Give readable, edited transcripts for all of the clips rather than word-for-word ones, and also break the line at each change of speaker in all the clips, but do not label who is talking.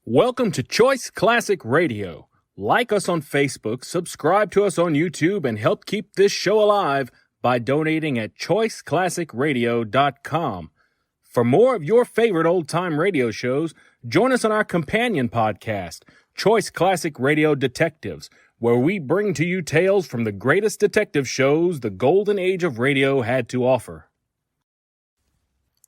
Welcome to Choice Classic Radio. Like us on Facebook, subscribe to us on YouTube, and help keep this show alive by donating at choiceclassicradio.com. For more of your favorite old-time radio shows, join us on our companion podcast, Choice Classic Radio Detectives, where we bring to you tales from the greatest detective shows the golden age of radio had to offer.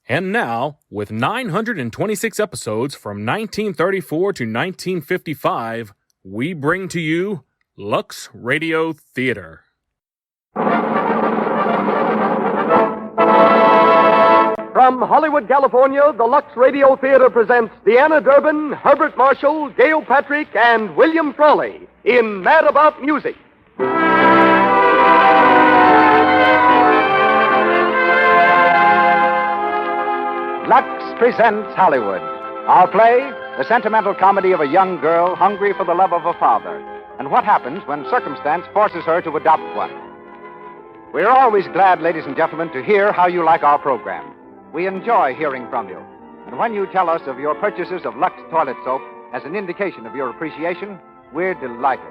And now, with 926 episodes from 1934 to 1955, we bring to you Lux Radio Theater.
From Hollywood, California, the Lux Radio Theater presents Deanna Durbin, Herbert Marshall, Gail Patrick, and William Frawley in Mad About Music.
Lux presents Hollywood. Our play, the sentimental comedy of a young girl hungry for the love of a father, and what happens when circumstance forces her to adopt one. We're always glad, ladies and gentlemen, to hear how you like our program. We enjoy hearing from you. And when you tell us of your purchases of Lux toilet soap as an indication of your appreciation, we're delighted.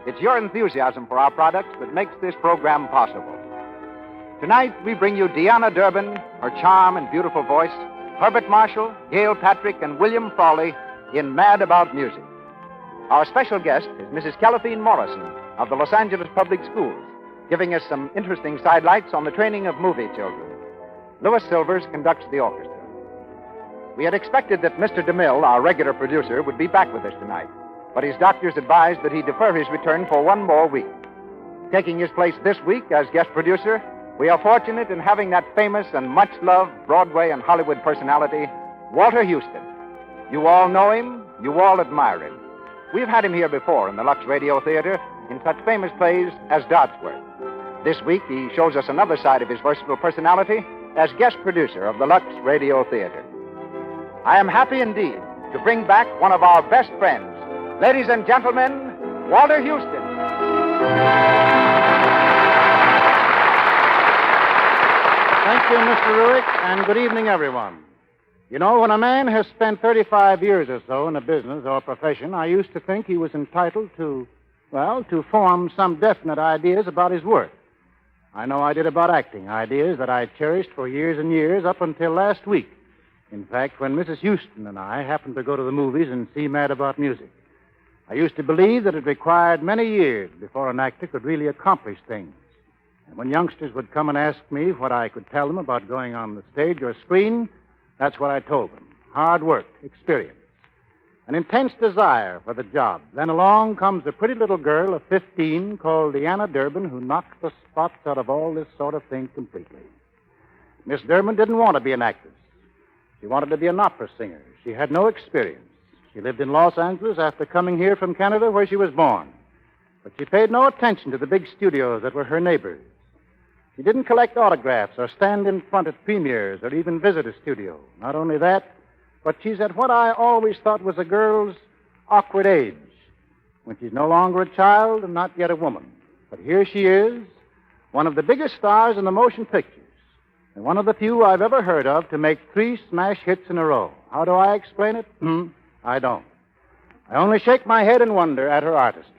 It's your enthusiasm for our products that makes this program possible. Tonight, we bring you Deanna Durbin, her charm and beautiful voice, Herbert Marshall, Gail Patrick, and William Frawley in Mad About Music. Our special guest is Mrs. Kellyphine Morrison of the Los Angeles Public Schools, giving us some interesting sidelights on the training of movie children. Louis Silvers conducts the orchestra. We had expected that Mr. DeMille, our regular producer, would be back with us tonight, but his doctors advised that he defer his return for one more week. Taking his place this week as guest producer, we are fortunate in having that famous and much-loved Broadway and Hollywood personality, Walter Houston. You all know him. You all admire him. We've had him here before in the Lux Radio Theater in such famous plays as Dodsworth. This week, he shows us another side of his versatile personality as guest producer of the Lux Radio Theater. I am happy indeed to bring back one of our best friends. Ladies and gentlemen, Walter Houston.
Thank you, Mr. Ruick, and good evening, everyone. You know, when a man has spent 35 years or so in a business or profession, I used to think he was entitled to form some definite ideas about his work. I know I did about acting, ideas that I cherished for years and years up until last week. In fact, when Mrs. Houston and I happened to go to the movies and see Mad About Music, I used to believe that it required many years before an actor could really accomplish things. And when youngsters would come and ask me what I could tell them about going on the stage or screen, that's what I told them. Hard work, experience, an intense desire for the job. Then along comes a pretty little girl of 15 called Deanna Durbin, who knocks the spots out of all this sort of thing completely. Miss Durbin didn't want to be an actress. She wanted to be an opera singer. She had no experience. She lived in Los Angeles after coming here from Canada, where she was born. But she paid no attention to the big studios that were her neighbors. She didn't collect autographs or stand in front at premieres or even visit a studio. Not only that, but she's at what I always thought was a girl's awkward age, when she's no longer a child and not yet a woman. But here she is, one of the biggest stars in the motion pictures, and one of the few I've ever heard of to make 3 smash hits in a row. How do I explain it? I don't. I only shake my head in wonder at her artistry.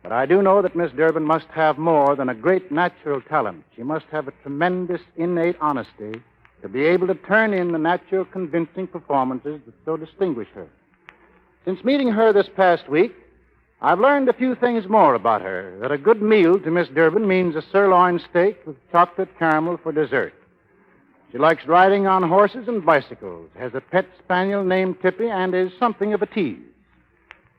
But I do know that Miss Durbin must have more than a great natural talent. She must have a tremendous innate honesty to be able to turn in the natural, convincing performances that so distinguish her. Since meeting her this past week, I've learned a few things more about her. That a good meal to Miss Durbin means a sirloin steak with chocolate caramel for dessert. She likes riding on horses and bicycles, has a pet spaniel named Tippy, and is something of a tease.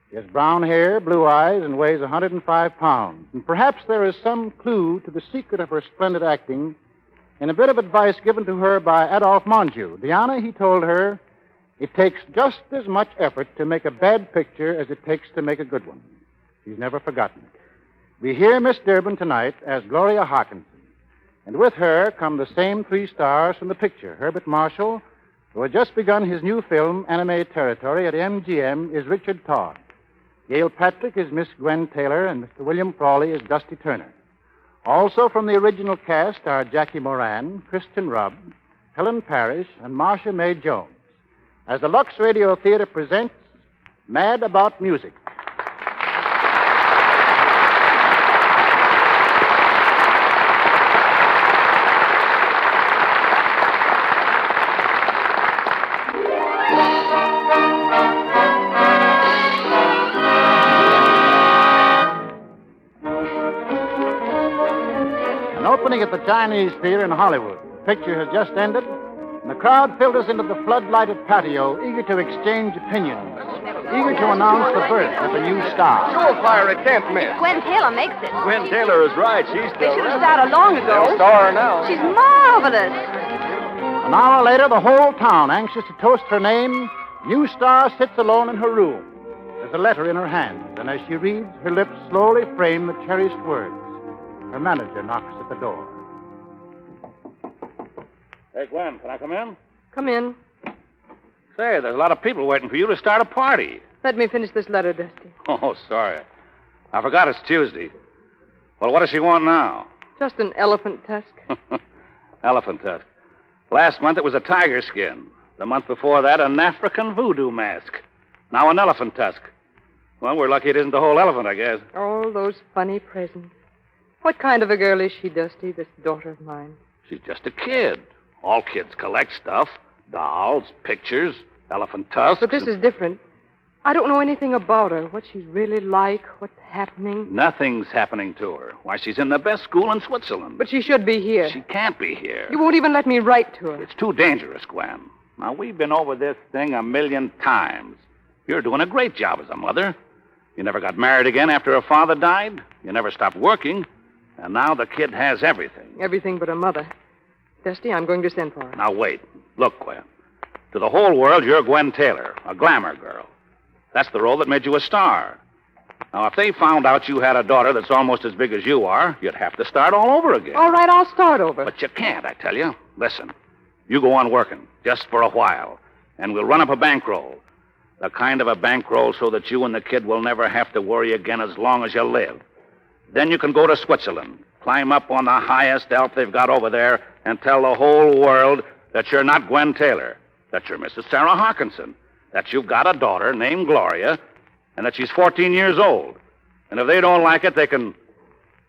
She has brown hair, blue eyes, and weighs 105 pounds. And perhaps there is some clue to the secret of her splendid acting in a bit of advice given to her by Adolphe Mongeau. Deanna, he told her, it takes just as much effort to make a bad picture as it takes to make a good one. She's never forgotten it. We hear Miss Durbin tonight as Gloria Harkinson. And with her come the same 3 stars from the picture. Herbert Marshall, who had just begun his new film, Anime Territory, at MGM, is Richard Todd. Gail Patrick is Miss Gwen Taylor, and Mr. William Frawley is Dusty Turner. Also from the original cast are Jackie Moran, Kristen Rubb, Helen Parrish, and Marcia May Jones. As the Lux Radio Theater presents Mad About Music. An opening at the Chinese Theater in Hollywood. The picture has just ended, and the crowd filters into the flood-lighted patio, eager to exchange opinions, eager to announce the birth of a new star.
Surefire, it can't miss.
Gwen Taylor makes it.
Gwen Taylor is right. She's
They should have started long ago.
Star now.
She's marvelous.
An hour later, the whole town, anxious to toast her name, new star sits alone in her room. There's a letter in her hand, and as she reads, her lips slowly frame the cherished words. Her manager knocks at the door.
Hey, Gwen, can I come in?
Come in.
Say, there's a lot of people waiting for you to start a party.
Let me finish this letter, Dusty.
Oh, sorry. I forgot it's Tuesday. Well, what does she want now?
Just an elephant tusk.
Elephant tusk. Last month it was a tiger skin. The month before that, an African voodoo mask. Now an elephant tusk. Well, we're lucky it isn't the whole elephant, I guess.
All those funny presents. What kind of a girl is she, Dusty, this daughter of mine?
She's just a kid. All kids collect stuff. Dolls, pictures, elephant tusks.
But this is different. I don't know anything about her, what she's really like, what's happening.
Nothing's happening to her. Why, she's in the best school in Switzerland.
But she should be here.
She can't be here.
You won't even let me write to her.
It's too dangerous, Gwen. Now, we've been over this thing 1,000,000 times. You're doing a great job as a mother. You never got married again after her father died. You never stopped working. And now the kid has everything.
Everything but a mother. Dusty, I'm going to send for her.
Now, wait. Look, Gwen. To the whole world, you're Gwen Taylor, a glamour girl. That's the role that made you a star. Now, if they found out you had a daughter that's almost as big as you are, you'd have to start all over again.
All right, I'll start over.
But you can't, I tell you. Listen, you go on working, just for a while, and we'll run up a bankroll. The kind of a bankroll so that you and the kid will never have to worry again as long as you live. Then you can go to Switzerland, climb up on the highest Alp they've got over there, and tell the whole world that you're not Gwen Taylor, that you're Mrs. Sarah Harkinson, that you've got a daughter named Gloria, and that she's 14 years old. And if they don't like it, they can...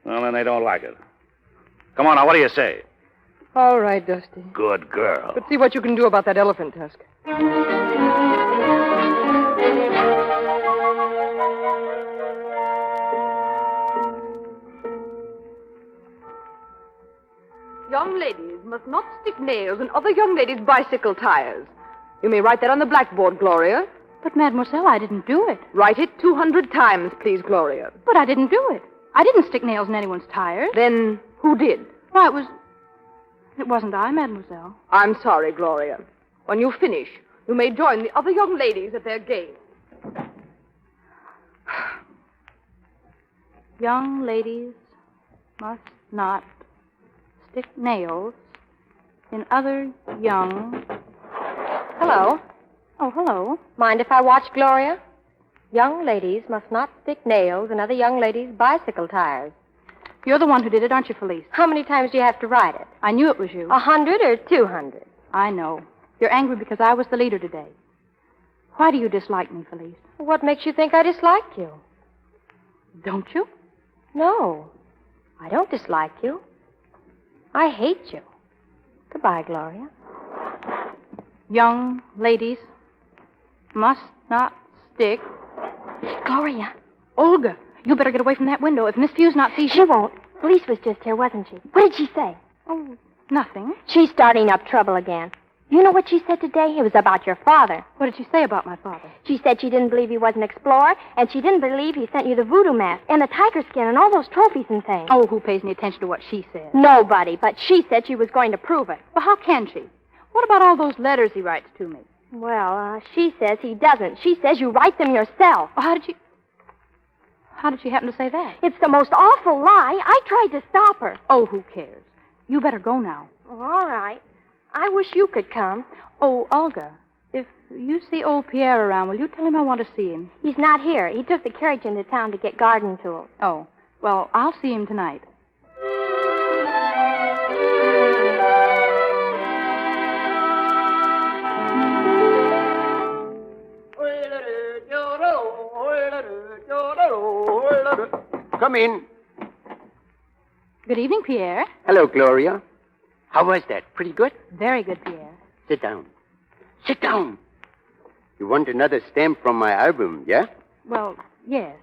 Well, then they don't like it. Come on now, what do you say?
All right, Dusty.
Good girl.
But see what you can do about that elephant tusk. Young ladies must not stick nails in other young ladies' bicycle tires. You may write that on the blackboard, Gloria.
But, Mademoiselle, I didn't do it.
Write it 200 times, please, Gloria.
But I didn't do it. I didn't stick nails in anyone's tires.
Then who did?
Why, it wasn't I, Mademoiselle.
I'm sorry, Gloria. When you finish, you may join the other young ladies at their game.
Young ladies must not stick nails in other young...
Hello.
Oh, hello.
Mind if I watch Gloria? Young ladies must not stick nails in other young ladies' bicycle tires.
You're the one who did it, aren't you, Felice?
How many times do you have to write it?
I knew it was you.
100 or 200?
I know. You're angry because I was the leader today. Why do you dislike me, Felice?
What makes you think I dislike you?
Don't you?
No, I don't dislike you. I hate you. Goodbye, Gloria.
Young ladies must not stick...
Gloria.
Olga, you better get away from that window. If Miss Few's not sees
She won't. Felice was just here, wasn't she? What did she say?
Oh, nothing.
She's starting up trouble again. You know what she said today? It was about your father.
What did she say about my father?
She said she didn't believe he was an explorer, and she didn't believe he sent you the voodoo mask and the tiger skin and all those trophies and things.
Oh, who pays any attention to what she says?
Nobody, but she said she was going to prove it.
Well, how can she? What about all those letters he writes to me?
Well, she says he doesn't. She says you write them yourself.
Well, how did she happen to say that?
It's the most awful lie. I tried to stop her.
Oh, who cares? You better go now.
Oh, all right. I wish you could come.
Oh, Olga, if you see old Pierre around, will you tell him I want to see him?
He's not here. He took the carriage into town to get garden tools.
Oh, well, I'll see him tonight.
Come in.
Good evening, Pierre.
Hello, Gloria. How was that? Pretty good?
Very good, Pierre.
Sit down. Sit down. You want another stamp from my album, yeah?
Well, yes.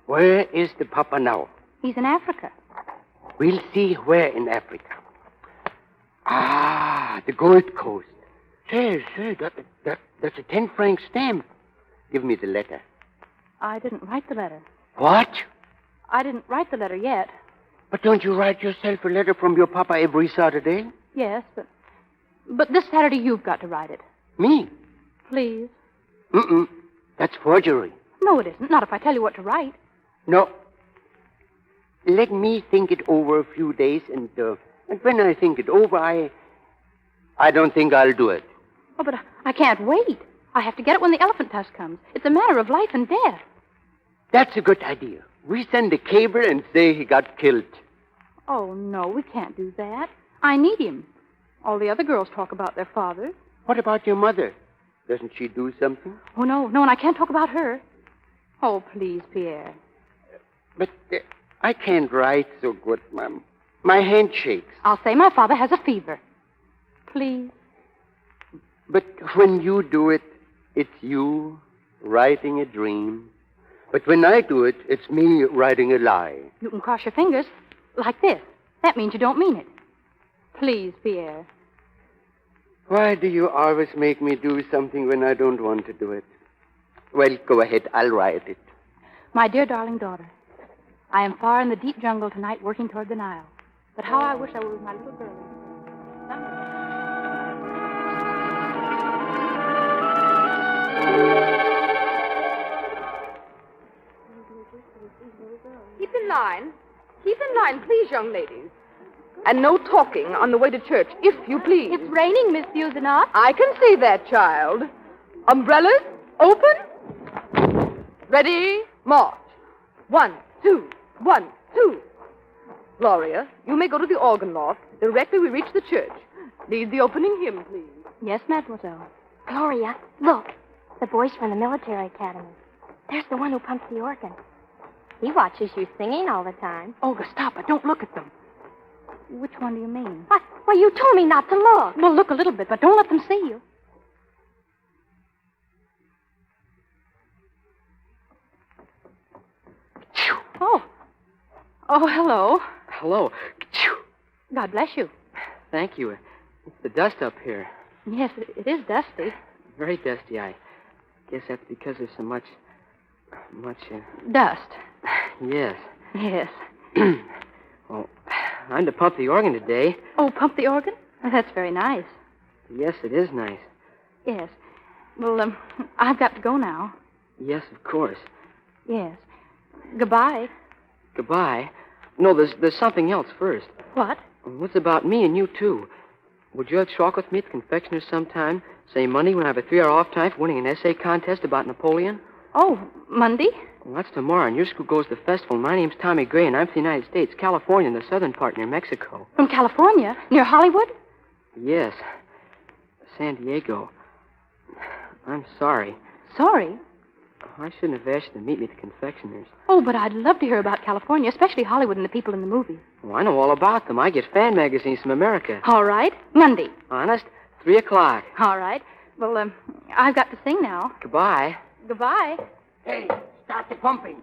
Where is the papa now?
He's in Africa.
We'll see where in Africa. Ah, the Gold Coast. Say, that's a 10-franc stamp. Give me the letter.
I didn't write the letter.
What?
I didn't write the letter yet.
But don't you write yourself a letter from your papa every Saturday?
Yes, but this Saturday you've got to write it.
Me?
Please.
That's forgery.
No, it isn't. Not if I tell you what to write.
No. Let me think it over a few days, and when I think it over, I don't think I'll do it.
Oh, but I can't wait. I have to get it when the elephant tusk comes. It's a matter of life and death.
That's a good idea. We send a cable and say he got killed.
Oh, no, we can't do that. I need him. All the other girls talk about their fathers.
What about your mother? Doesn't she do something?
Oh, no, and I can't talk about her. Oh, please, Pierre.
But I can't write so good, Mom. My hand shakes.
I'll say my father has a fever. Please.
But when you do it, it's you writing a dream. But when I do it, it's me writing a lie.
You can cross your fingers like this. That means you don't mean it. Please, Pierre.
Why do you always make me do something when I don't want to do it? Well, go ahead. I'll write it.
My dear darling daughter, I am far in the deep jungle tonight working toward the Nile. But how I wish I were with my little girl.
Keep in line. Keep in line, please, young ladies. And no talking on the way to church, if you please.
It's raining, Miss Buzinoff.
I can see that, child. Umbrellas, open. Ready, march. 1, 2, 1, 2. Gloria, you may go to the organ loft directly we reach the church. Lead the opening hymn, please.
Yes, mademoiselle.
Gloria, look. The boys from the military academy. There's the one who pumps the organ. He watches you singing all the time.
Olga, stop it. Don't look at them. Which one do you mean?
What? Well, you told me not to look.
Well, look a little bit, but don't let them see you. Oh. Oh, hello.
Hello.
God bless you.
Thank you. It's the dust up here.
Yes, it is dusty.
Very dusty. I guess that's because there's so much...
Dust.
Yes.
Yes.
Well, I'm to pump the organ today.
Oh, pump the organ? Well, that's very nice.
Yes, it is nice.
Yes. Well, I've got to go now.
Yes, of course.
Yes. Goodbye.
Goodbye. No, there's something else first.
What?
What's about me and you, too? Would you like to walk with me at the confectioner's sometime? Say Monday when I have a 3-hour off time for winning an essay contest about Napoleon?
Oh, Monday?
Well, that's tomorrow, and your school goes to the festival. My name's Tommy Gray, and I'm from the United States, California, in the southern part near Mexico.
From California? Near Hollywood?
Yes. San Diego. I'm sorry.
Sorry?
I shouldn't have asked you to meet me at the confectioner's.
Oh, but I'd love to hear about California, especially Hollywood and the people in the movies.
Well, I know all about them. I get fan magazines from America.
All right. Monday.
Honest? 3 o'clock.
All right. Well, I've got to sing now.
Goodbye.
Goodbye.
Hey, start the pumping.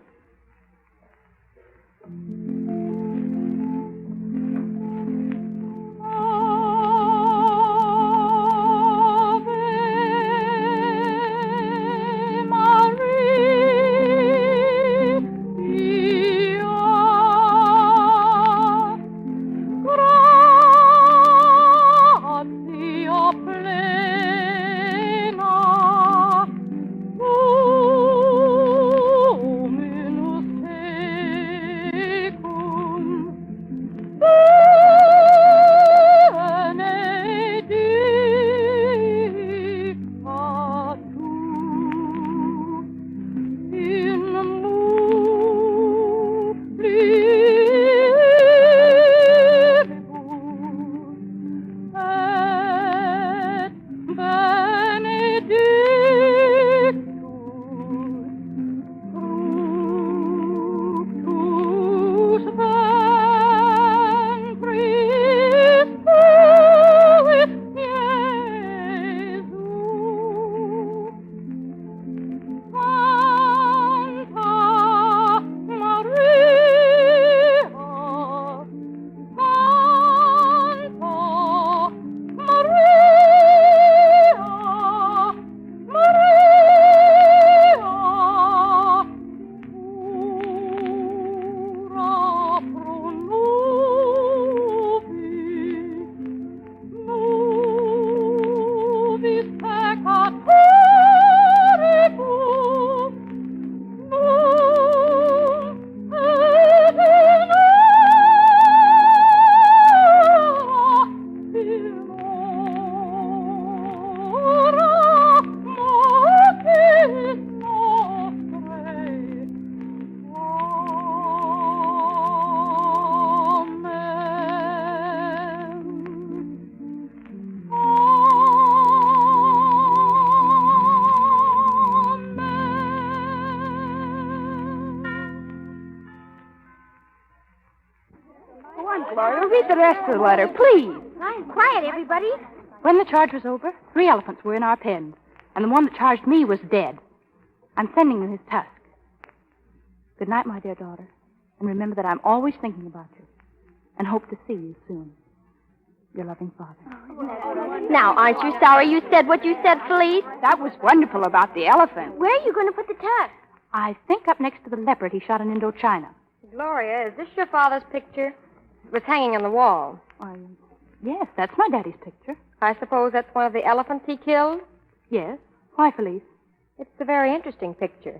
Gloria. Read the rest of the letter, please.
Quiet, everybody.
When the charge was over, 3 elephants were in our pens, and the one that charged me was dead. I'm sending you his tusk. Good night, my dear daughter, and remember that I'm always thinking about you, and hope to see you soon. Your loving father.
Now, aren't you sorry you said what you said, Felice?
That was wonderful about the elephant.
Where are you going to put the tusk?
I think up next to the leopard he shot in Indochina.
Gloria, is this your father's picture? It was hanging on the wall.
Why, yes, that's my daddy's picture.
I suppose that's one of the elephants he killed?
Yes. Why, Felice?
It's a very interesting picture,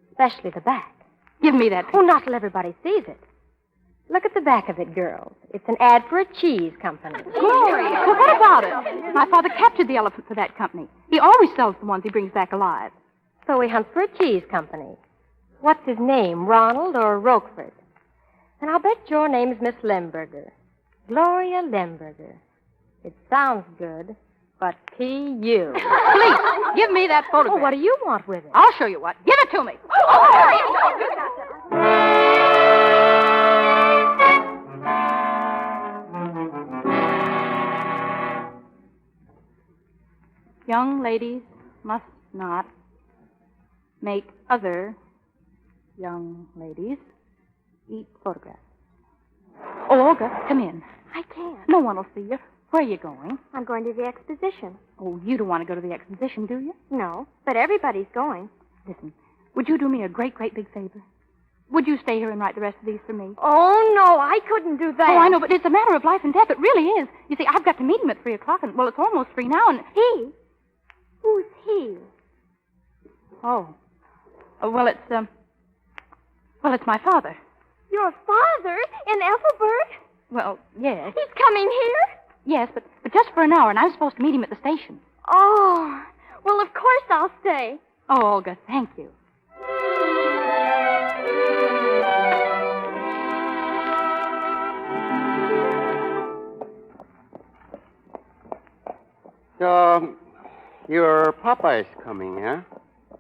especially the back.
Give me that picture.
Oh, not till everybody sees it. Look at the back of it, girls. It's an ad for a cheese company.
Gloria! Well, what about it? My father captured the elephant for that company. He always sells the ones he brings back alive.
So he hunts for a cheese company. What's his name, Ronald or Roquefort? And I'll bet your name's Miss Lemberger. Gloria Lemberger. It sounds good, but P.U.
Please, give me that photograph.
Oh, what do you want with it?
I'll show you what. Give it to me. Young ladies must not make other young ladies eat photographs. Oh, Olga, come in.
I can't.
No one will see you. Where are you going?
I'm going to the exposition.
Oh, you don't want to go to the exposition, do you?
No, but everybody's going.
Listen, would you do me a great, great big favor? Would you stay here and write the rest of these for me?
Oh, no, I couldn't do that.
Oh, I know, but it's a matter of life and death. It really is. You see, I've got to meet him at 3 o'clock, and, well, it's almost 3 now, and...
He? Who's he?
Oh. Well, it's my father.
Your father in Ethelbert?
Well, yes.
He's coming here?
Yes, but just for an hour, and I'm supposed to meet him at the station.
Oh, well, of course I'll stay.
Oh, Olga, thank you.
So, your papa is coming, huh?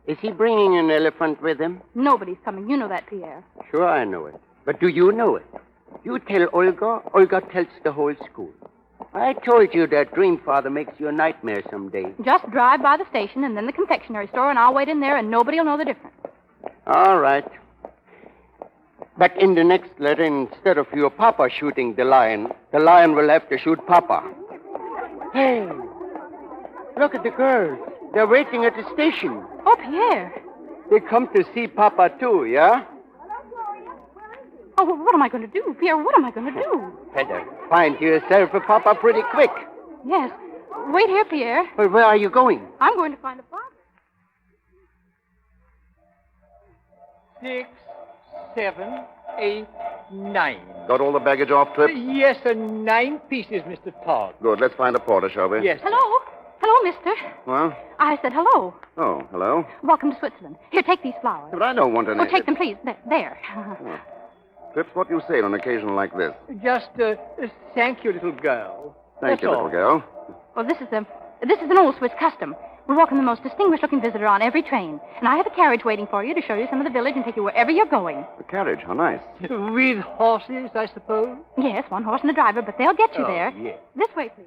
Is he bringing an elephant with him?
Nobody's coming. You know that, Pierre.
Sure, I know it. But do you know it? You tell Olga, Olga tells the whole school. I told you that dream father makes you a nightmare someday.
Just drive by the station and then the confectionery store, and I'll wait in there, and nobody will know the difference.
All right. But in the next letter, instead of your papa shooting the lion will have to shoot papa. Hey, look at the girls. They're waiting at the station.
Oh, Pierre.
They come to see papa, too, yeah?
Oh, well, what am I going to do, Pierre? What am I going to do?
Better find yourself a papa pretty quick.
Yes. Wait here, Pierre.
But where are you going?
I'm going to find a father.
6, 7, 8, 9.
Got all the baggage off, Trip?
Yes, sir, 9 pieces, Mr. Todd.
Good. Let's find a porter, shall we?
Yes.
Hello? Hello, mister.
Well?
I said hello.
Oh, hello.
Welcome to Switzerland. Here, take these flowers.
But I don't want any.
Oh, take them, please. There.
Oh. Trips, what do you say on an occasion like this?
Just, thank you, little girl.
Thank you, little girl.
Well, this is an old Swiss custom. We welcome the most distinguished-looking visitor on every train. And I have a carriage waiting for you to show you some of the village and take you wherever you're going.
A carriage? How nice.
With horses, I suppose?
Yes, 1 horse and a driver, but they'll get you there.
Yes.
This way, please.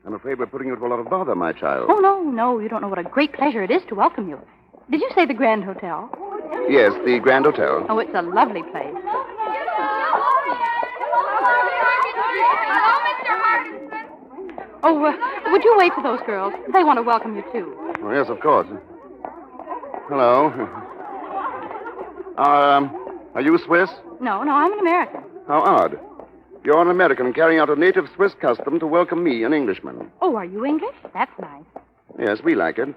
I'm afraid we're putting you to a lot of bother, my child.
Oh, no. You don't know what a great pleasure it is to welcome you. Did you say the Grand Hotel?
Yes, the Grand Hotel.
Oh, it's a lovely place. Oh, would you wait for those girls? They want to welcome you, too.
Oh, yes, of course. Hello. Are you Swiss?
No, I'm an American.
How odd. You're an American carrying out a native Swiss custom to welcome me, an Englishman.
Oh, are you English? That's nice.
Yes, we like it.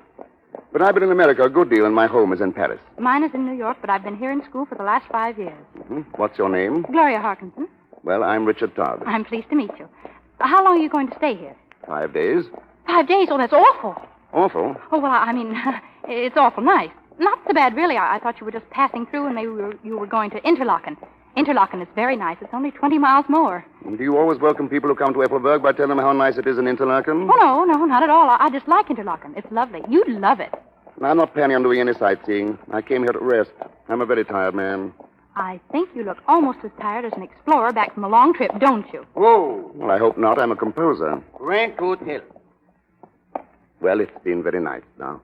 But I've been in America a good deal, and my home is in Paris.
Mine is in New York, but I've been here in school for the last 5 years.
Mm-hmm. What's your name?
Gloria Harkinson.
Well, I'm Richard Todd.
I'm pleased to meet you. How long are you going to stay here?
5 days.
5 days? Oh, that's awful.
Awful?
Oh, well, I mean, it's awful nice. Not so bad, really. I thought you were just passing through and you were going to Interlaken. Interlaken is very nice. It's only 20 miles more.
Do you always welcome people who come to Ethelberg by telling them how nice it is in Interlaken?
Oh, no, not at all. I just like Interlaken. It's lovely. You'd love it.
I'm not planning on doing any sightseeing. I came here to rest. I'm a very tired man.
I think you look almost as tired as an explorer back from a long trip, don't you?
Whoa.
Well, I hope not. I'm a composer.
Grand Hotel.
Well, it's been very nice now.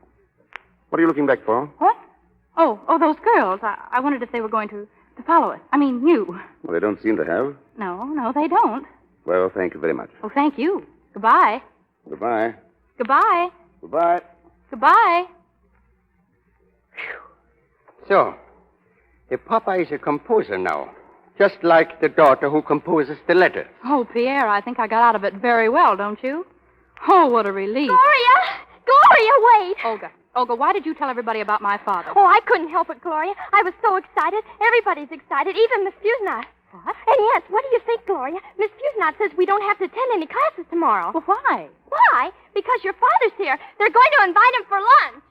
What are you looking back for?
What? Oh, those girls. I wondered if they were going to follow us. I mean, you.
Well, they don't seem to have.
No, they don't.
Well, thank you very much.
Oh, thank you. Goodbye.
Goodbye.
Goodbye.
Goodbye.
Goodbye.
So, the Papa is a composer now, just like the daughter who composes the letters.
Oh, Pierre, I think I got out of it very well, don't you? Oh, what a relief.
Gloria, wait.
Olga, why did you tell everybody about my father?
Oh, I couldn't help it, Gloria. I was so excited. Everybody's excited, even Miss Fusnot.
What?
And yes, what do you think, Gloria? Miss Fusnot says we don't have to attend any classes tomorrow.
Well, why?
Why? Because your father's here. They're going to invite him for lunch.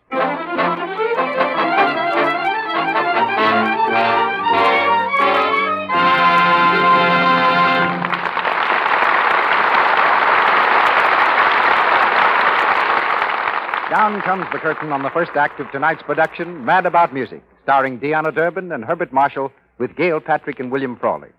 Down comes the curtain on the first act of tonight's production, Mad About Music, starring Deanna Durbin and Herbert Marshall with Gail Patrick and William Frawley.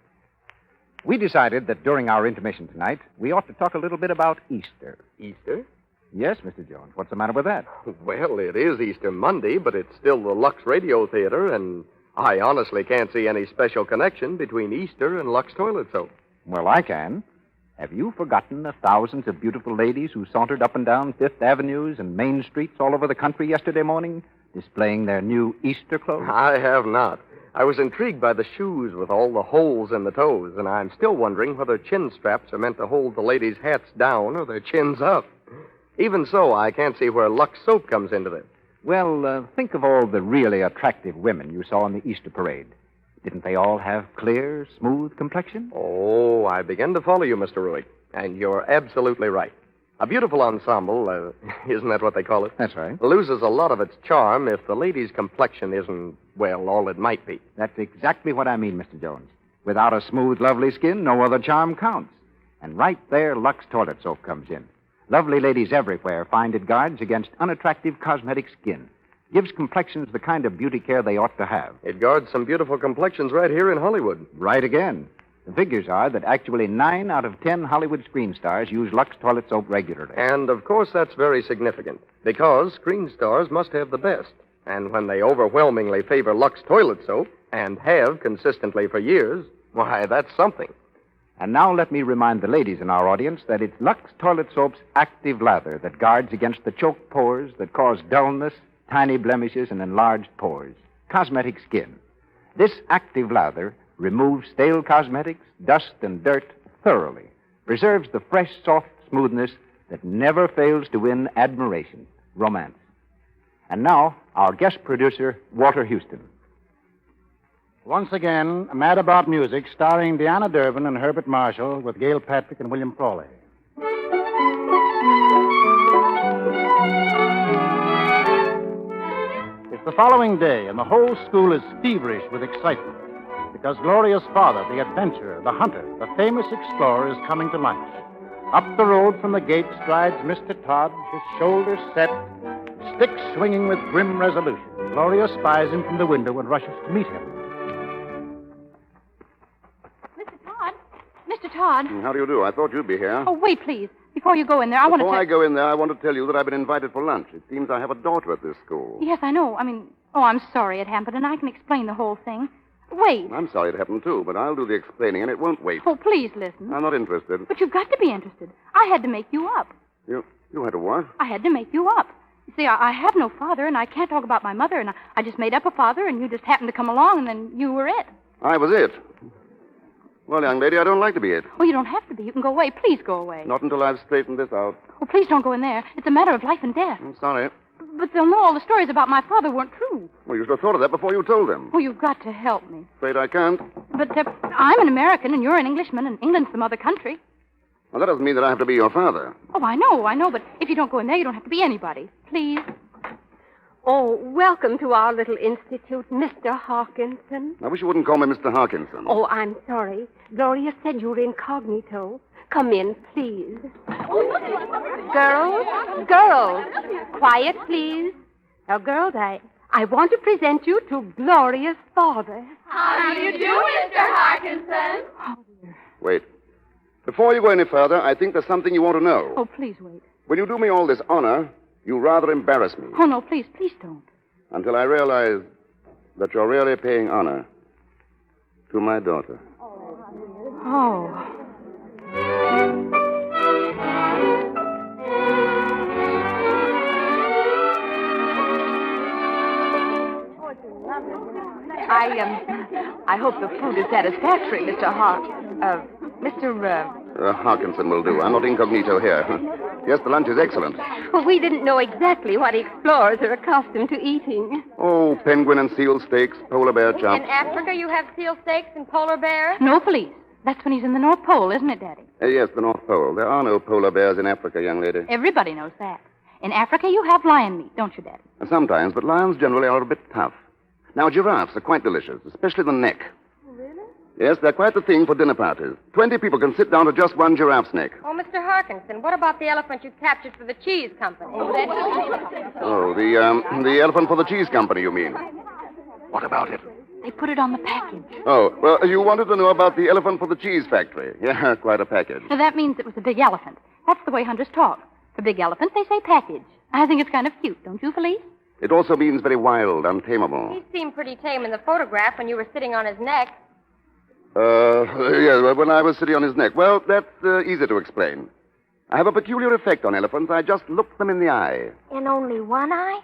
We decided that during our intermission tonight, we ought to talk a little bit about Easter.
Easter?
Yes, Mr. Jones. What's the matter with that?
Well, it is Easter Monday, but it's still the Lux Radio Theater, and I honestly can't see any special connection between Easter and Lux toilet soap.
Well, I can. Have you forgotten the thousands of beautiful ladies who sauntered up and down Fifth Avenues and main streets all over the country yesterday morning, displaying their new Easter clothes?
I have not. I was intrigued by the shoes with all the holes in the toes, and I'm still wondering whether chin straps are meant to hold the ladies' hats down or their chins up. Even so, I can't see where Lux soap comes into this.
Well, think of all the really attractive women you saw in the Easter parade. Didn't they all have clear, smooth complexion?
Oh, I begin to follow you, Mr. Ruick, and you're absolutely right. A beautiful ensemble, isn't that what they call it?
That's right.
Loses a lot of its charm if the lady's complexion isn't, well, all it might be.
That's exactly what I mean, Mr. Jones. Without a smooth, lovely skin, no other charm counts. And right there, Lux toilet soap comes in. Lovely ladies everywhere find it guards against unattractive cosmetic skin. Gives complexions the kind of beauty care they ought to have.
It guards some beautiful complexions right here in Hollywood.
Right again. The figures are that actually 9 out of 10 Hollywood screen stars use Lux toilet soap regularly.
And, of course, that's very significant, because screen stars must have the best. And when they overwhelmingly favor Lux toilet soap, and have consistently for years, why, that's something.
And now let me remind the ladies in our audience that it's Lux toilet soap's active lather that guards against the choked pores that cause dullness, tiny blemishes, and enlarged pores. Cosmetic skin. This active lather removes stale cosmetics, dust, and dirt thoroughly. Preserves the fresh, soft smoothness that never fails to win admiration, romance. And now, our guest producer, Walter Houston. Once again, Mad About Music, starring Deanna Durbin and Herbert Marshall with Gail Patrick and William Frawley. It's the following day, and the whole school is feverish with excitement because Gloria's father, the adventurer, the hunter, the famous explorer, is coming to lunch. Up the road from the gate strides Mr. Todd, his shoulders set, stick swinging with grim resolution. Gloria spies him from the window and rushes to meet him.
Mr. Todd.
How do you do? I thought you'd be here.
Oh, wait, please. Before you go in there, I want to
Before I go in there, I want to tell you that I've been invited for lunch. It seems I have a daughter at this school.
Yes, I know. I'm sorry it happened, and I can explain the whole thing. Wait.
I'm sorry it happened, too, but I'll do the explaining, and it won't wait.
Oh, please listen.
I'm not interested.
But you've got to be interested. I had to make you up.
You had to what?
I had to make you up. You see, I have no father, and I can't talk about my mother, and I just made up a father, and you just happened to come along, and then you were it.
I was it. Well, young lady, I don't like to be it.
Oh, you don't have to be. You can go away. Please go away.
Not until I've straightened this out.
Oh, please don't go in there. It's a matter of life and death.
I'm sorry.
But they'll know all the stories about my father weren't true.
Well, you should have thought of that before you told them.
Oh, you've got to help me.
Afraid I can't.
But I'm an American, and you're an Englishman, and England's some other country.
Well, that doesn't mean that I have to be your father.
Oh, I know, but if you don't go in there, you don't have to be anybody. Please.
Oh, welcome to our little institute, Mr. Hawkinson.
I wish you wouldn't call me Mr. Hawkinson.
Oh, I'm sorry. Gloria said you were incognito. Come in, please. Girls, quiet, please. Now, girls, I I want to present you to Gloria's father.
How do you do, Mr. Harkinson?
Wait. Before you go any further, I think there's something you want to know.
Oh, please wait.
When you do me all this honor, you rather embarrass me.
Oh, no, please don't.
Until I realize that you're really paying honor to my daughter.
Oh.
I hope the food is satisfactory, Mr.
Harkinson will do. I'm not incognito here. Yes, the lunch is excellent.
Well, we didn't know exactly what explorers are accustomed to eating.
Oh, penguin and seal steaks, polar bear chops.
In Africa, you have seal steaks and polar bears?
No, please. That's when he's in the North Pole, isn't it, Daddy?
Yes, the North Pole. There are no polar bears in Africa, young lady.
Everybody knows that. In Africa, you have lion meat, don't you, Daddy?
Sometimes, but lions generally are a bit tough. Now, giraffes are quite delicious, especially the neck.
Really?
Yes, they're quite the thing for dinner parties. 20 people can sit down to just one giraffe's neck.
Oh, Mr. Harkinson, what about the elephant you captured for the cheese company?
Oh, the elephant for the cheese company, you mean? What about it?
They put it on the package.
Oh, well, you wanted to know about the elephant for the cheese factory. Yeah, quite a package.
So that means it was a big elephant. That's the way hunters talk. For big elephant, they say package. I think it's kind of cute, don't you, Felice?
It also means very wild, untamable.
He seemed pretty tame in the photograph when you were sitting on his neck.
Yeah, when I was sitting on his neck. Well, that's easy to explain. I have a peculiar effect on elephants. I just look them in the eye.
In only one eye?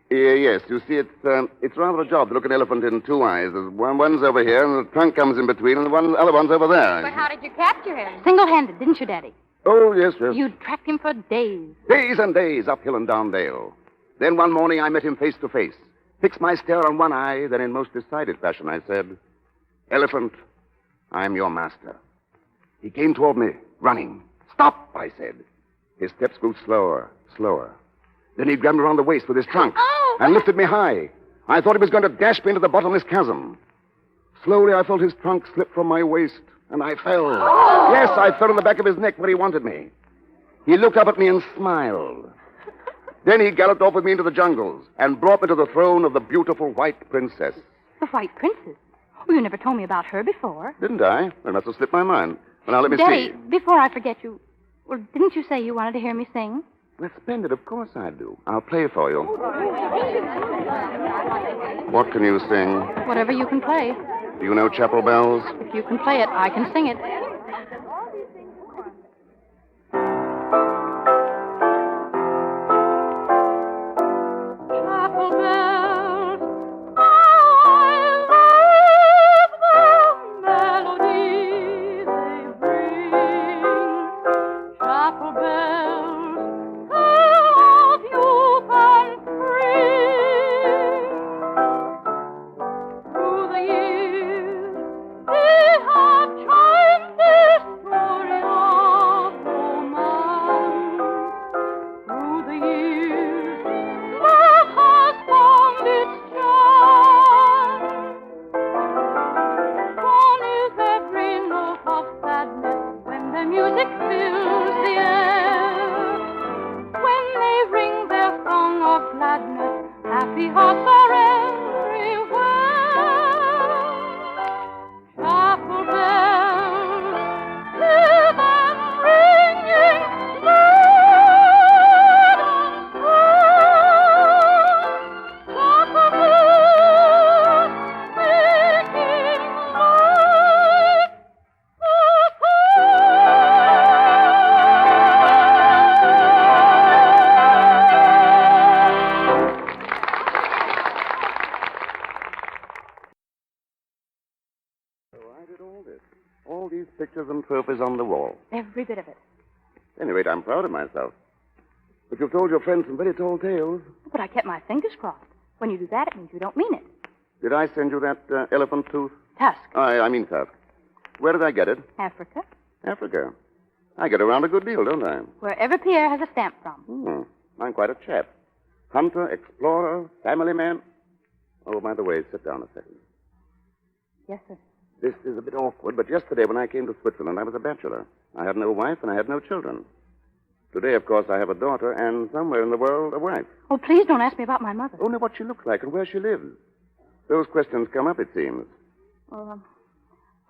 Yes, you see, it's rather a job to look an elephant in two eyes. There's one's over here, and the trunk comes in between, and the other one's over there.
But how did you capture him?
Single-handed, didn't you, Daddy?
Oh, yes.
You tracked him for days.
Days and days, up hill and down dale. Then one morning I met him face to face. Fixed my stare on one eye, then in most decided fashion I said, "Elephant, I'm your master." He came toward me, running. "Stop," I said. His steps grew slower. Then he grabbed me around the waist with his trunk and lifted me high. I thought he was going to dash me into the bottomless chasm. Slowly I felt his trunk slip from my waist, and I fell. Yes, I fell in the back of his neck where he wanted me. He looked up at me and smiled. Then he galloped off with me into the jungles and brought me to the throne of the beautiful white princess.
The White Princess? Oh, you never told me about her before.
Didn't I? It must have slipped my mind. Well, now let me
Daddy,
see.
before I forget you, well, didn't you say you wanted to hear me sing?
Well, splendid. Of course I do. I'll play for you. What can you sing?
Whatever you can play.
Do you know Chapel Bells?
If you can play it, I can sing it.
All these pictures and trophies on the wall.
Every bit of it.
At any rate, I'm proud of myself. But you've told your friends some very tall tales.
But I kept my fingers crossed. When you do that, it means you don't mean it.
Did I send you that elephant tooth?
Tusk.
I mean tusk. Where did I get it?
Africa.
Africa. I get around a good deal, don't I?
Wherever Pierre has a stamp from.
I'm quite a chap. Hunter, explorer, family man. Oh, by the way, sit down a second.
Yes, sir.
This is a bit awkward, but yesterday when I came to Switzerland, I was a bachelor. I had no wife and I had no children. It Today, of course, I have a daughter, and somewhere in the world, a wife.
Oh, please don't ask me about my mother.
Only what she looks like and where she lives. Those questions come up, it seems.
Well,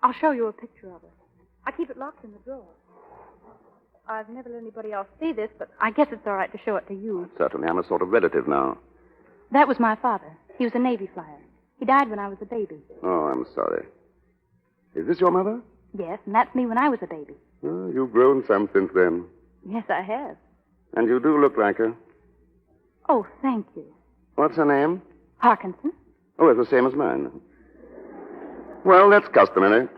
I'll show you a picture of her. I keep it locked in the drawer. I've never let anybody else see this, but I guess it's all right to show it to you.
Certainly, I'm a sort of relative now.
That was my father. He was a Navy flyer. He died when I was a baby.
Oh, I'm sorry. Is this your mother?
Yes, and that's me when I was a baby.
Oh, you've grown some since then.
Yes, I have.
And you do look like her.
Oh, thank you.
What's her name?
Parkinson?
Oh, it's the same as mine. Well, that's customary.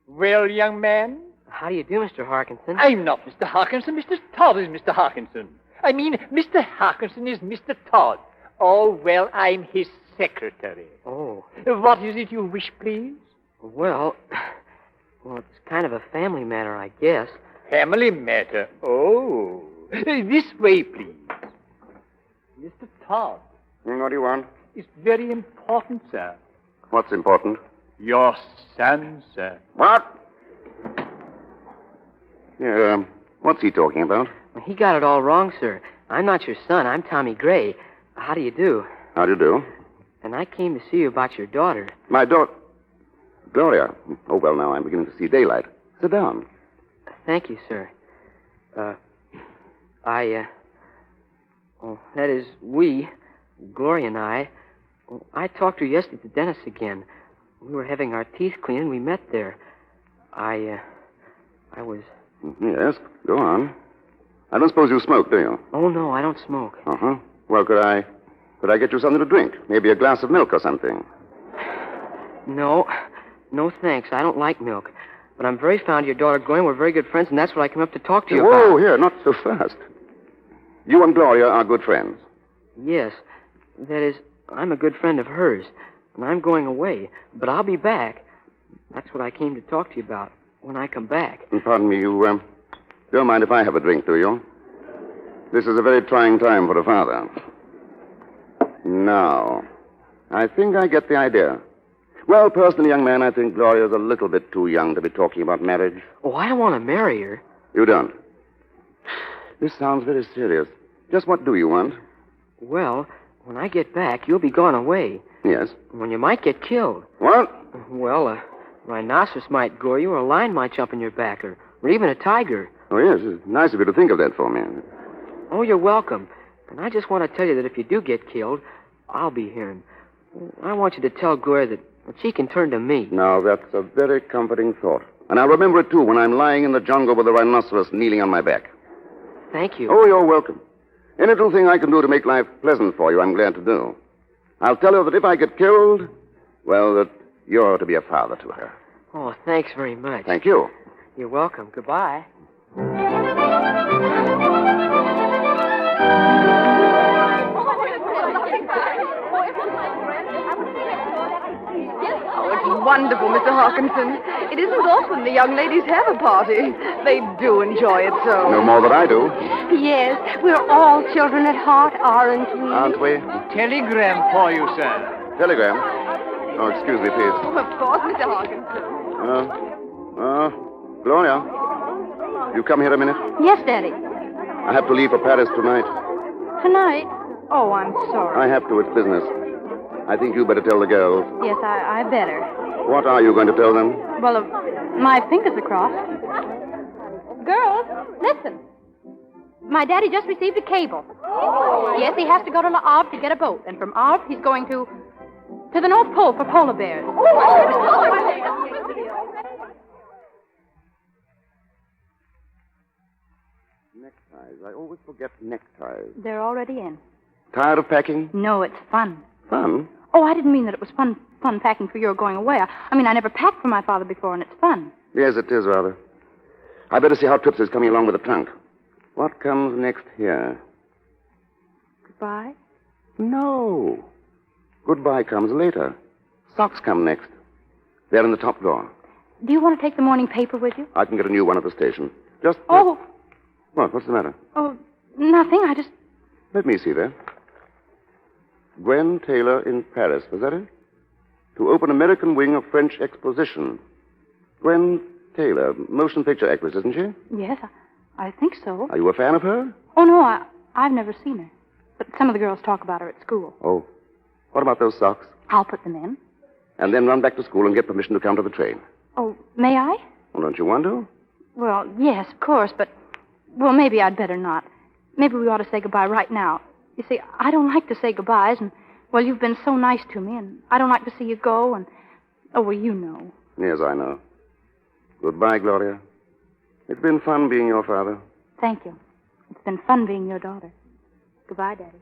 Well, young man?
How do you do, Mr. Harkinson?
I'm not Mr. Harkinson. Mr. Todd is Mr. Harkinson. I mean, Mr. Harkinson is Mr. Todd. Oh, well, I'm his secretary.
Oh.
What is it you wish, please?
Well, it's kind of a family matter, I guess.
Family matter. Oh. This way, please. Mr. Todd.
What do you want?
It's very important, sir.
What's important?
Your son, sir.
What? Yeah, what's he talking about?
Well, he got it all wrong, sir. I'm not your son. I'm Tommy Gray. How do you do?
How do you do?
And I came to see you about your daughter.
My daughter... Gloria. Oh, well, now I'm beginning to see daylight. Sit down.
Thank you, sir. That is, we, Gloria and I talked to her yesterday at the dentist again. We were having our teeth cleaned and we met there. I was...
Yes, go on. I don't suppose you smoke, do you?
Oh, no, I don't smoke.
Uh-huh. Well, could I get you something to drink? Maybe a glass of milk or something?
No, thanks. I don't like milk. But I'm very fond of your daughter, Gloria. We're very good friends, and that's what I came up to talk to you about.
Whoa, here, not so fast. You and Gloria are good friends.
Yes. That is, I'm a good friend of hers, and I'm going away. But I'll be back. That's what I came to talk to you about when I come back.
Pardon me, you don't mind if I have a drink, do you? This is a very trying time for a father. Now, I think I get the idea. Well, personally, young man, I think Gloria's a little bit too young to be talking about marriage.
Oh, I don't want to marry her.
You don't? This sounds very serious. Just what do you want?
Well, when I get back, you'll be gone away.
Yes.
When you might get killed.
What?
Well, a rhinoceros might gore you, or a lion might jump in your back, or even a tiger.
Oh, yes. It's nice of you to think of that for me.
Oh, you're welcome. And I just want to tell you that if you do get killed, I'll be here. And I want you to tell Gloria that she can turn to me.
Now, that's a very comforting thought. And I'll remember it, too, when I'm lying in the jungle with a rhinoceros kneeling on my back.
Thank you.
Oh, you're welcome. Any little thing I can do to make life pleasant for you, I'm glad to do. I'll tell her that if I get killed, well, that you're to be a father to her.
Oh, thanks very much.
Thank you.
You're welcome. Goodbye.
Oh, it's wonderful, Mr. Harkinson. It isn't often the young ladies have a party. They do enjoy it so.
No more than I do.
Yes, we're all children at heart, aren't we?
Aren't we?
Telegram for you, sir.
Telegram? Oh, excuse me, please.
Oh, of course, Mr. Harkinson.
Gloria, you come here a minute?
Yes, Daddy.
I have to leave for Paris tonight.
Tonight? Oh, I'm sorry.
I have to. It's business. I think you better tell the girls.
Yes, I better.
What are you going to tell them?
Well, my fingers are crossed. Girls, listen. My daddy just received a cable. Yes, he has to go to La Havre to get a boat. And from Havre, he's going to the North Pole for polar bears.
Neckties. I always forget neckties.
They're already in.
Tired of packing?
No, it's fun.
Fun?
Oh, I didn't mean that it was fun packing for your going away. I mean, I never packed for my father before, and it's fun.
Yes, it is, rather. I better see how Trips is coming along with the trunk. What comes next here?
Goodbye?
No. Goodbye comes later. Socks come next. They're in the top drawer.
Do you want to take the morning paper with you?
I can get a new one at the station. Just...
Oh.
What? What's the matter?
Oh, nothing. I just...
Let me see that. Gwen Taylor in Paris, was that it? To open American wing of French exposition. Gwen Taylor, motion picture actress, isn't she?
Yes, I think so.
Are you a fan of her?
Oh, no, I've never seen her. But some of the girls talk about her at school.
Oh. What about those socks?
I'll put them in.
And then run back to school and get permission to come to the train.
Oh, may I?
Well, don't you want to?
Well, yes, of course, but... Well, maybe I'd better not. Maybe we ought to say goodbye right now. You see, I don't like to say goodbyes, and, well, you've been so nice to me, and I don't like to see you go, and... Oh, well, you know.
Yes, I know. Goodbye, Gloria. It's been fun being your father.
Thank you. It's been fun being your daughter. Goodbye, Daddy.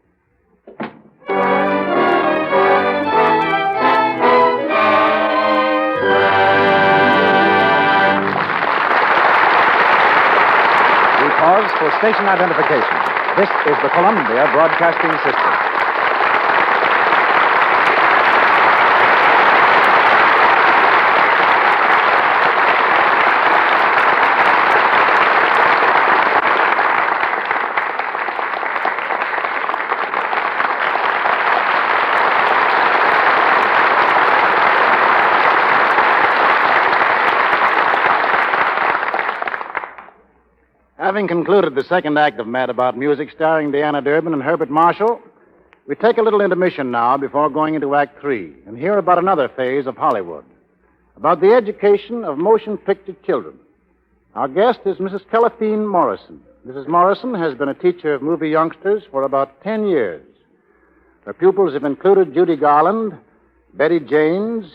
We pause for station identification. This is the Columbia Broadcasting System.
Having concluded the second act of Mad About Music, starring Deanna Durbin and Herbert Marshall, we take a little intermission now before going into Act 3 and hear about another phase of Hollywood, about the education of motion picture children. Our guest is Mrs. Telephine Morrison. Mrs. Morrison has been a teacher of movie youngsters for about 10 years. Her pupils have included Judy Garland, Betty James,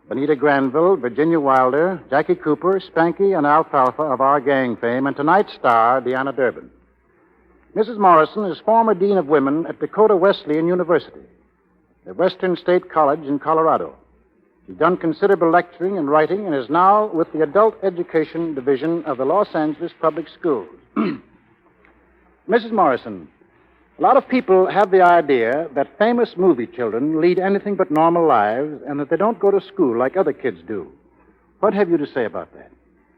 Benita Granville, Virginia Wilder, Jackie Cooper, Spanky, and Alfalfa of our gang fame, and tonight's star, Deanna Durbin. Mrs. Morrison is former Dean of Women at Dakota Wesleyan University, the Western State College in Colorado. She's done considerable lecturing and writing and is now with the Adult Education Division of the Los Angeles Public Schools. Mrs. Morrison, a lot of people have the idea that famous movie children lead anything but normal lives and that they don't go to school like other kids do. What have you to say about that?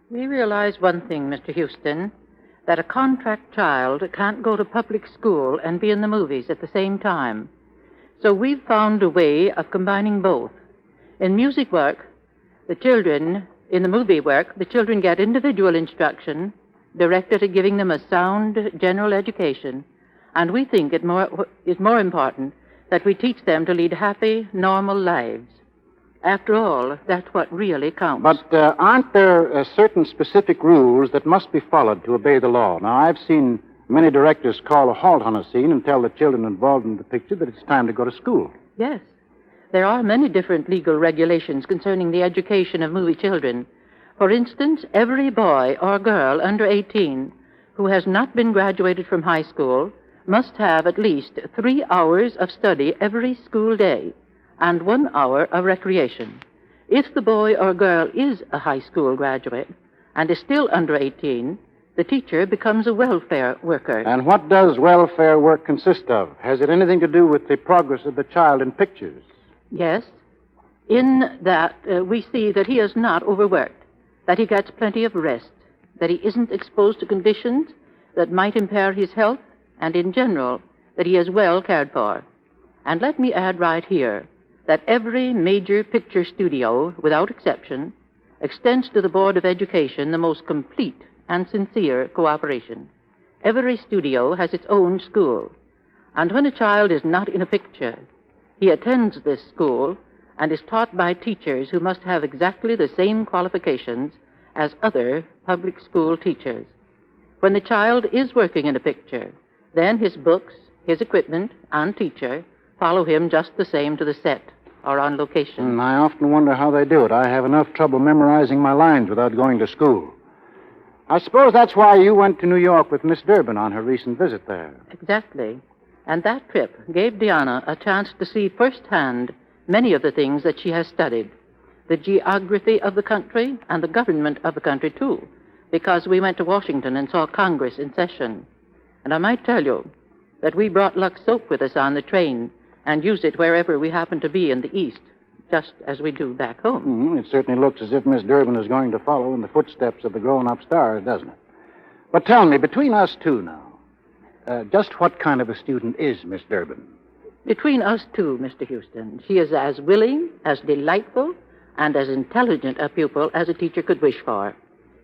We realize one thing, Mr. Houston, that a contract child can't go to public school and be in the movies at the same time. So we've found a way of combining both. In music work, in the movie work, the children get individual instruction directed at giving them a sound general education. And we think it is more important that we teach them to lead happy, normal lives. After all, that's what really counts.
But aren't there certain specific rules that must be followed to obey the law? Now, I've seen many directors call a halt on a scene and tell the children involved in the picture that it's time to go to school.
Yes. There are many different legal regulations concerning the education of movie children. For instance, every boy or girl under 18 who has not been graduated from high school must have at least 3 hours of study every school day and 1 hour of recreation. If the boy or girl is a high school graduate and is still under 18, the teacher becomes a welfare worker.
And what does welfare work consist of? Has it anything to do with the progress of the child in pictures?
Yes. In that, we see that he is not overworked, that he gets plenty of rest, that he isn't exposed to conditions that might impair his health, and in general, that he is well cared for. And let me add right here that every major picture studio, without exception, extends to the Board of Education the most complete and sincere cooperation. Every studio has its own school. And when a child is not in a picture, he attends this school and is taught by teachers who must have exactly the same qualifications as other public school teachers. When the child is working in a picture, then his books, his equipment, and teacher follow him just the same to the set or on location.
I often wonder how they do it. I have enough trouble memorizing my lines without going to school. I suppose that's why you went to New York with Miss Durbin on her recent visit there.
Exactly. And that trip gave Deanna a chance to see firsthand many of the things that she has studied. The geography of the country and the government of the country, too, because we went to Washington and saw Congress in session. And I might tell you that we brought Lux soap with us on the train and use it wherever we happen to be in the East, just as we do back home.
Mm-hmm. It certainly looks as if Miss Durbin is going to follow in the footsteps of the grown-up stars, doesn't it? But tell me, between us two now, just what kind of a student is Miss Durbin?
Between us two, Mr. Houston, she is as willing, as delightful, and as intelligent a pupil as a teacher could wish for.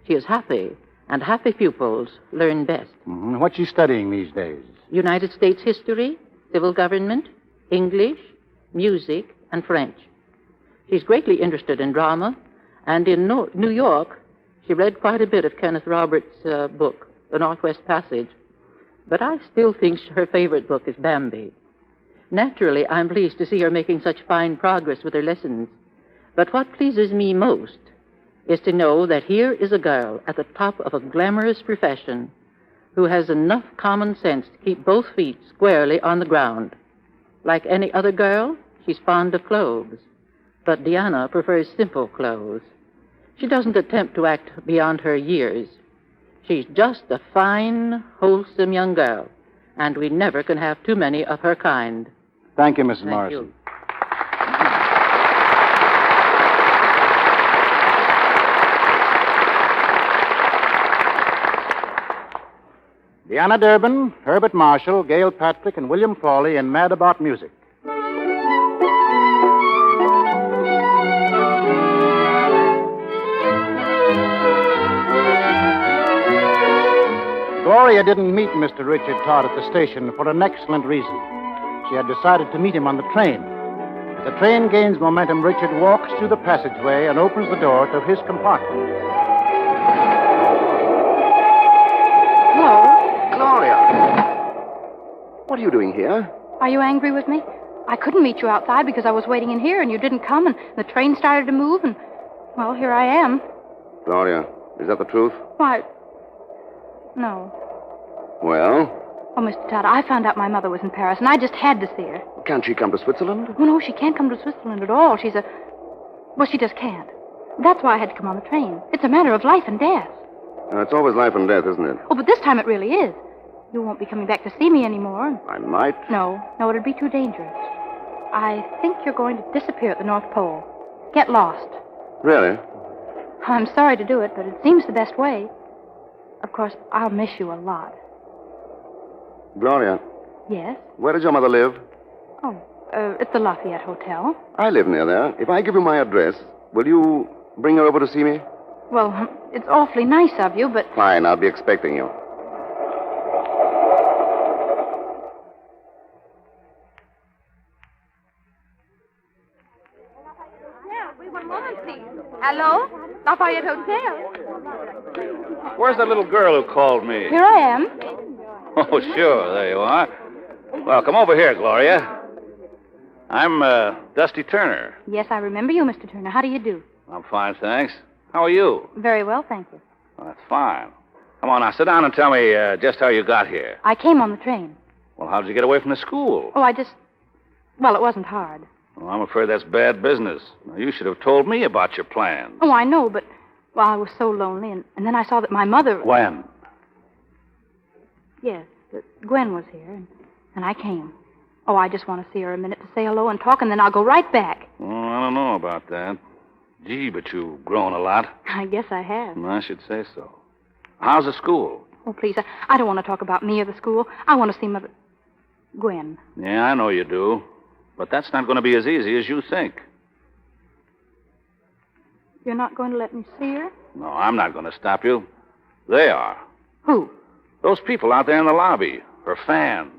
She is happy, and happy pupils learn best.
Mm-hmm. What's she studying these days?
United States history, civil government, English, music, and French. She's greatly interested in drama, and in New York, she read quite a bit of Kenneth Roberts' book, The Northwest Passage. But I still think her favorite book is Bambi. Naturally, I'm pleased to see her making such fine progress with her lessons. But what pleases me most is to know that here is a girl at the top of a glamorous profession who has enough common sense to keep both feet squarely on the ground. Like any other girl, she's fond of clothes. But Diana prefers simple clothes. She doesn't attempt to act beyond her years. She's just a fine, wholesome young girl, and we never can have too many of her kind.
Thank you, Mrs.
Thank
Morrison.
you.
Deanna Durbin, Herbert Marshall, Gail Patrick, and William Frawley in Mad About Music. Gloria didn't meet Mr. Richard Todd at the station for an excellent reason. She had decided to meet him on the train. As the train gains momentum, Richard walks through the passageway and opens the door to his compartment.
Hello.
Gloria. What are you doing here?
Are you angry with me? I couldn't meet you outside because I was waiting in here and you didn't come and the train started to move and, well, here I am.
Gloria, is that the truth?
Why, no.
Well,
Oh, Mr. Todd, I found out my mother was in Paris and I just had to see her.
can't she come to Switzerland?
Oh, no, she can't come to Switzerland at all. Well, she just can't. That's why I had to come on the train. It's a matter of life and death.
It's always life and death, isn't it?
Oh, but this time it really is. You won't be coming back to see me anymore.
I might.
No, it'd be too dangerous. I think you're going to disappear at the North Pole. Get lost.
Really?
I'm sorry to do it, but it seems the best way. Of course, I'll miss you a lot.
Gloria,
Yes?
where does your mother live?
It's the Lafayette Hotel.
I live near there. If I give you my address, will you bring her over to see me?
Well, it's awfully nice of you, but...
Fine, I'll be expecting you.
Hello? Lafayette Hotel.
Where's the little girl who called me?
Here I am.
Oh, sure. There you are. Well, come over here, Gloria. I'm Dusty Turner.
Yes, I remember you, Mr. Turner. How do you do?
I'm fine, thanks. How are you?
Very well, thank you.
Well, that's fine. Come on now, sit down and tell me just how you got here.
I came on the train.
Well, how did you get away from the school?
Oh, Well, it wasn't hard.
Well, I'm afraid that's bad business. Now, you should have told me about your plans.
Oh, I know, but... Well, I was so lonely, and then I saw that my mother...
Gwen.
Yes, that Gwen was here, and I came. Oh, I just want to see her a minute to say hello and talk, and then I'll go right back.
Well, I don't know about that. Gee, but you've grown a lot.
I guess I have.
I should say so. How's the school?
Oh, please, I don't want to talk about me or the school. I want to see Mother... Gwen.
Yeah, I know you do. But that's not going to be as easy as you think.
You're not going to let me see her?
No, I'm not going to stop you. They are.
Who?
Those people out there in the lobby. Her fans.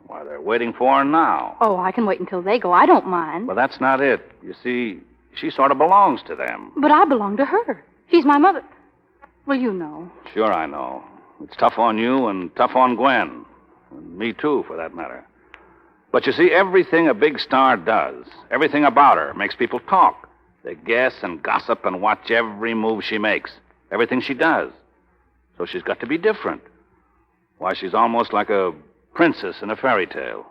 Why, they're waiting for her now.
Oh, I can wait until they go. I don't mind.
But that's not it. You see, she sort of belongs to them.
But I belong to her. She's my mother. Well, you know.
Sure, I know. It's tough on you and tough on Gwen. And me, too, for that matter. But you see, everything a big star does, everything about her, makes people talk. They guess and gossip and watch every move she makes, everything she does. So she's got to be different. Why, she's almost like a princess in a fairy tale.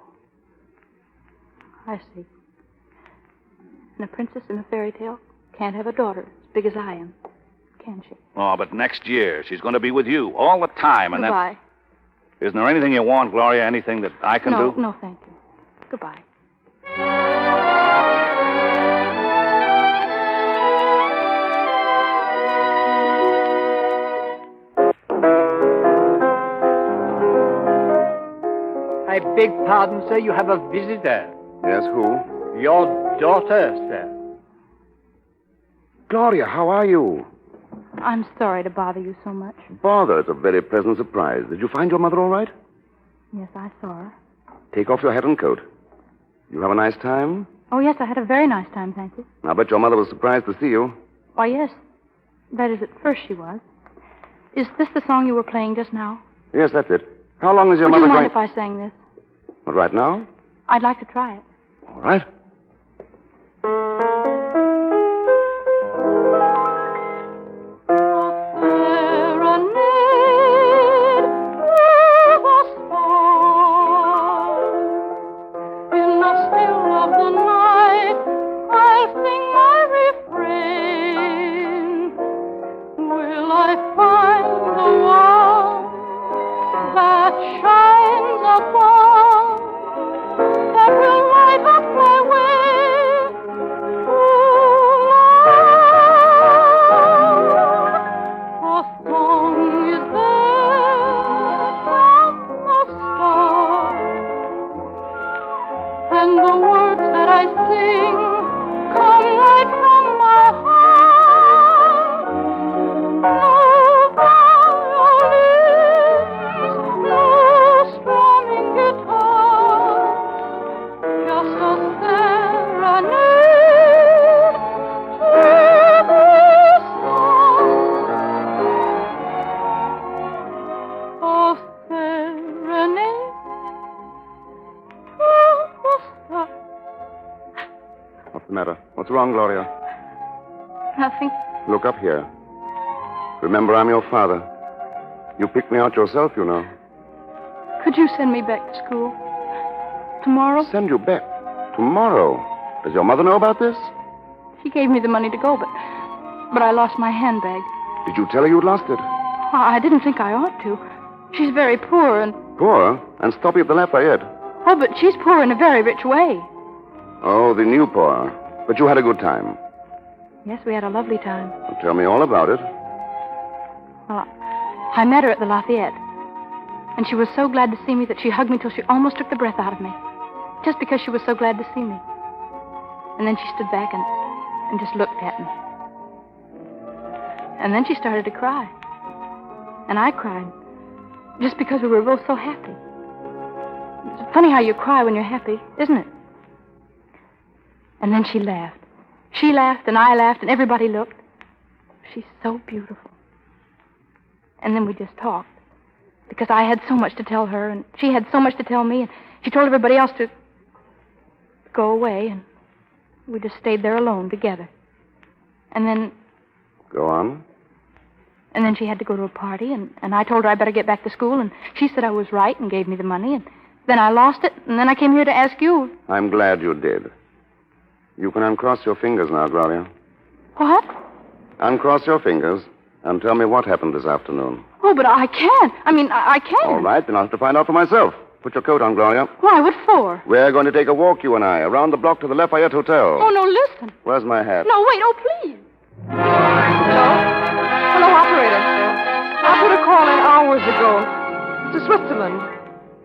I see. And a princess in a fairy tale can't have a daughter as big as I am, can she?
Oh, but next year she's going to be with you all the time. And
Goodbye.
Isn't there anything you want, Gloria? Anything that I can do?
No, thank you. Goodbye.
I beg pardon, sir. You have a visitor.
Yes, who?
Your daughter, sir.
Gloria, how are you?
I'm sorry to bother you so much.
Bother, it's a very pleasant surprise. Did you find your mother all right?
Yes, I saw her.
Take off your hat and coat. You have a nice time?
Oh, yes, I had a very nice time, thank you.
I bet your mother was surprised to see you.
Why, yes. That is, at first she was. Is this the song you were playing just now?
Yes, that's it. How long is your
Would
mother
you mind
going...
if I sang this?
What, right now?
I'd like to try it.
All right. What's the matter? What's wrong, Gloria?
Nothing.
Look up here. Remember, I'm your father. You picked me out yourself, you know.
Could you send me back to school? Tomorrow?
Send you back? Tomorrow? Does your mother know about this?
She gave me the money to go, but I lost my handbag.
Did you tell her you'd lost it?
I didn't think I ought to. She's very poor and...
Poor? And stopping at the Lafayette.
Oh, but she's poor in a very rich way.
Oh, the new poor. But you had a good time.
Yes, we had a lovely time.
Well, tell me all about it.
Well, I met her at the Lafayette. And she was so glad to see me that she hugged me till she almost took the breath out of me. Just because she was so glad to see me. And then she stood back and just looked at me. And then she started to cry. And I cried. Just because we were both so happy. It's funny how you cry when you're happy, isn't it? And then she laughed. She laughed and I laughed and everybody looked. She's so beautiful. And then we just talked. Because I had so much to tell her and she had so much to tell me. And she told everybody else to go away. And we just stayed there alone together. And then...
Go on.
And then she had to go to a party, and I told her I better get back to school, and she said I was right and gave me the money, and then I lost it, and then I came here to ask you.
I'm glad you did. You can uncross your fingers now, Gloria.
What?
Uncross your fingers and tell me what happened this afternoon.
Oh, but I can't. I can't.
All right, then I'll have to find out for myself. Put your coat on, Gloria.
Why, what for?
We're going to take a walk, you and I, around the block to the Lafayette Hotel.
Oh, no, listen.
Where's my hat?
No, wait, oh, please. Hello, operator. I put a call in hours ago to Switzerland,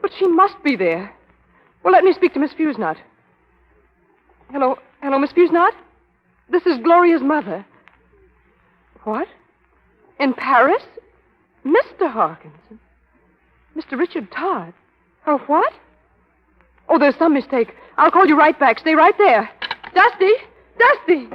but she must be there. Well, let me speak to Miss Fusnot. Hello, Miss Fusnot? This is Gloria's mother. What? In Paris? Mr. Harkinson? Mr. Richard Todd? Oh, what? Oh, there's some mistake. I'll call you right back. Stay right there. Dusty! Dusty!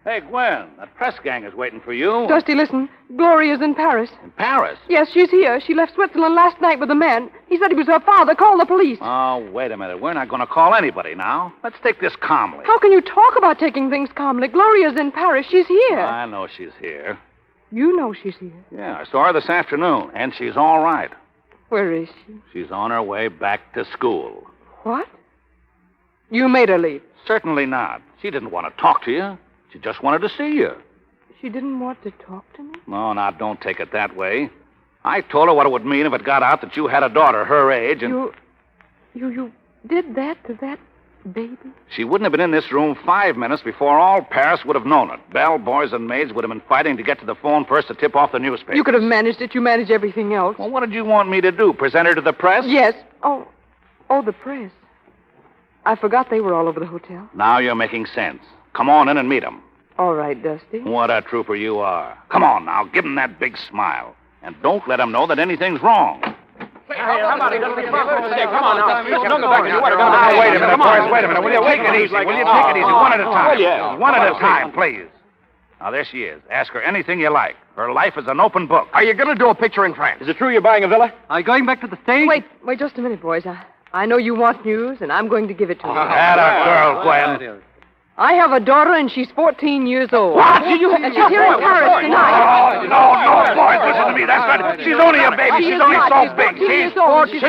Hey, Gwen, that press gang is waiting for you.
Dusty, listen. Gloria's in Paris.
In Paris?
Yes, she's here. She left Switzerland last night with a man. He said he was her father. Call the police.
Oh, wait a minute. We're not going to call anybody now. Let's take this calmly.
How can you talk about taking things calmly? Gloria's in Paris. She's here.
I know she's here.
You know she's here.
Yeah, I saw her this afternoon, and she's all right.
Where is she?
She's on her way back to school.
What? You made her leave?
Certainly not. She didn't want to talk to you. She just wanted to see you.
She didn't want to talk to me?
No, now, don't take it that way. I told her what it would mean if it got out that you had a daughter her age, and...
You did that to that baby?
She wouldn't have been in this room 5 minutes before all Paris would have known it. Bell boys and maids would have been fighting to get to the phone first to tip off the newspaper.
You could have managed it. You managed everything else.
Well, what did you want me to do? Present her to the press?
Yes. Oh, Oh, the press. I forgot they were all over the hotel.
Now you're making sense. Come on in and meet him.
All right, Dusty.
What a trooper you are. Come on now, give him that big smile. And don't let him know that anything's wrong.
Hey, how about it? Come on now. Don't go back. Now, wait a minute, boys. Wait a minute. Will you take it easy? Will you take it easy? One at a time. One at a time, please.
Now, there she is. Ask her anything you like. Her life is an open book.
Are you going to do a picture in France?
Is it true you're buying a villa?
Are you going back to the stage? Wait just a minute, boys. I know you want news, and I'm going to give it to you.
Atta girl, Gwen.
I have a daughter, and she's 14 years old.
What?
And she's here in Paris tonight.
No, boys, listen to me. That's not... She's only a baby. She's only so big. She's 14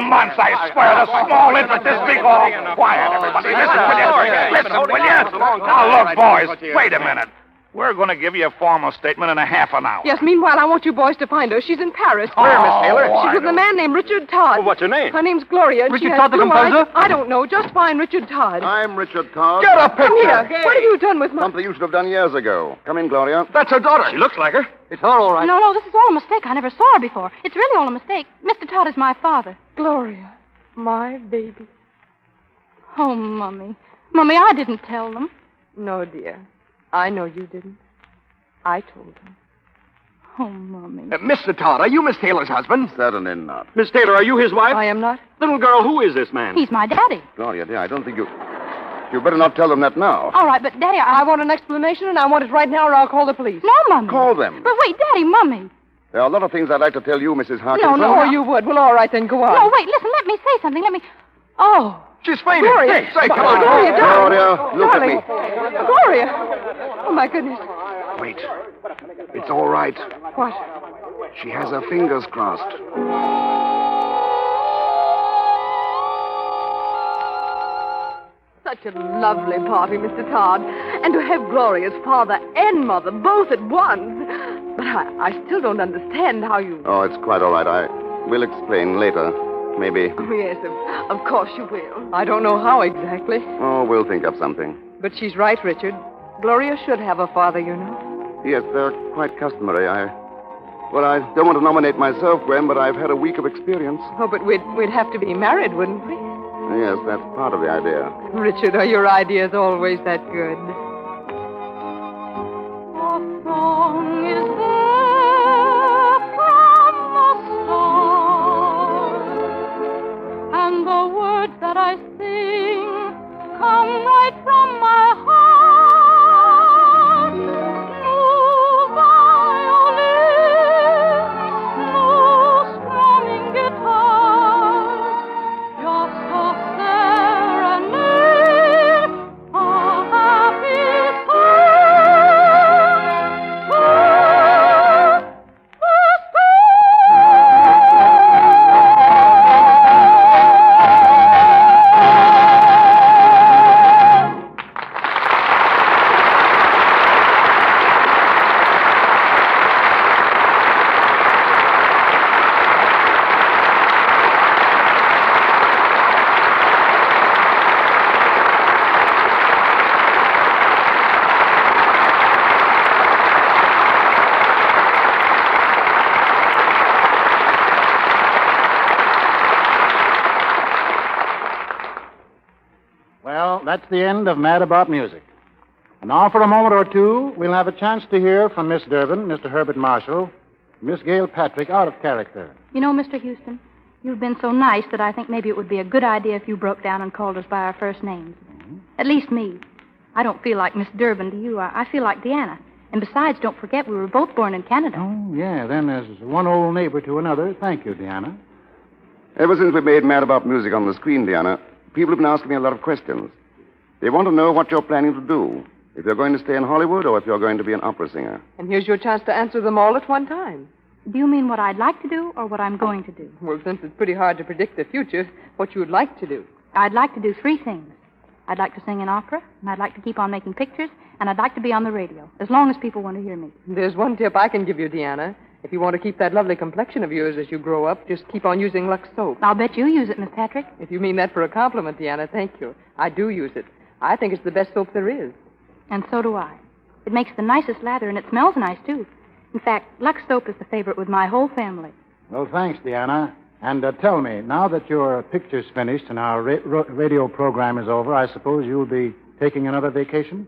months, I swear. The small infant this big. Oh, quiet, everybody. Listen, will you? Listen, will you? Now, look, boys, wait a minute. We're going to give you a formal statement in a half an hour.
Yes, meanwhile, I want you boys to find her. She's in Paris.
Where, Miss Taylor?
She's with a man named Richard Todd.
Well, what's her name?
Her name's Gloria.
Richard Todd, the composer?
I don't know. Just find Richard Todd.
I'm Richard Todd.
Get a picture.
Come here. What have you done with my...
Something you should have done years ago. Come in, Gloria.
That's her daughter. She looks like her. It's her, all right.
No, this is all a mistake. I never saw her before. It's really all a mistake. Mr. Todd is my father.
Gloria, my baby.
Oh, Mummy. Mummy, I didn't tell them.
No, dear. I know you didn't. I told them.
Oh, Mummy.
Mr. Todd, are you Miss Taylor's husband?
Certainly not.
Miss Taylor, are you his wife?
I am not.
Little girl, who is this man?
He's my daddy.
Gloria, dear, I don't think you... You better not tell them that now.
All right, but Daddy,
I want an explanation, and I want it right now, or I'll call the police.
No, Mummy.
Call them.
But wait, Daddy, Mummy.
There are a lot of things I'd like to tell you, Mrs. Harkinson.
No, you would. Well, all right, then, go on.
No, wait, listen, let me say something. Oh.
She's fainted.
Gloria.
Say, come on.
Gloria,
Gloria, look
darling.
at me.
Gloria. Oh, my goodness.
Wait. It's all right.
What?
She has her fingers crossed.
Such a lovely party, Mr. Todd. And to have Gloria's father and mother both at once. But I still don't understand how you...
Oh, it's quite all right. I will explain later. Maybe.
Oh, yes, of course you will. I don't know how exactly.
Oh, we'll think of something.
But she's right, Richard. Gloria should have a father, you know.
Yes, they're quite customary. Well, I don't want to nominate myself, Gwen, but I've had a week of experience.
Oh, but we'd have to be married, wouldn't we?
Yes, that's part of the idea.
Richard, are your ideas always that good?
A song is there from the stars, and the words that I sing come right from my heart. No violin, no strumming guitar, just a serenade, a happy
Well, that's the end of Mad About Music. And now, for a moment or two, we'll have a chance to hear from Miss Durbin, Mr. Herbert Marshall, Miss Gail Patrick, out of character.
You know, Mr. Houston, you've been so nice that I think maybe it would be a good idea if you broke down and called us by our first names. Mm-hmm. At least me. I don't feel like Miss Durbin to you. I feel like Deanna. And besides, don't forget, we were both born in Canada.
Oh, yeah, then there's one old neighbor to another. Thank you, Deanna.
Ever since we made Mad About Music on the screen, Deanna, people have been asking me a lot of questions. They want to know what you're planning to do. If you're going to stay in Hollywood or if you're going to be an opera singer.
And here's your chance to answer them all at one time.
Do you mean what I'd like to do or what I'm going to do?
Well, since it's pretty hard to predict the future, what you would like to do.
I'd like to do 3 things. I'd like to sing in opera, and I'd like to keep on making pictures, and I'd like to be on the radio, as long as people want to hear me.
There's one tip I can give you, Deanna. If you want to keep that lovely complexion of yours as you grow up, just keep on using Lux soap.
I'll bet you use it, Miss Patrick.
If you mean that for a compliment, Deanna, thank you. I do use it. I think it's the best soap there is.
And so do I. It makes the nicest lather, and it smells nice, too. In fact, Lux soap is the favorite with my whole family.
Well, thanks, Deanna. And tell me, now that your picture's finished and our radio program is over, I suppose you'll be taking another vacation?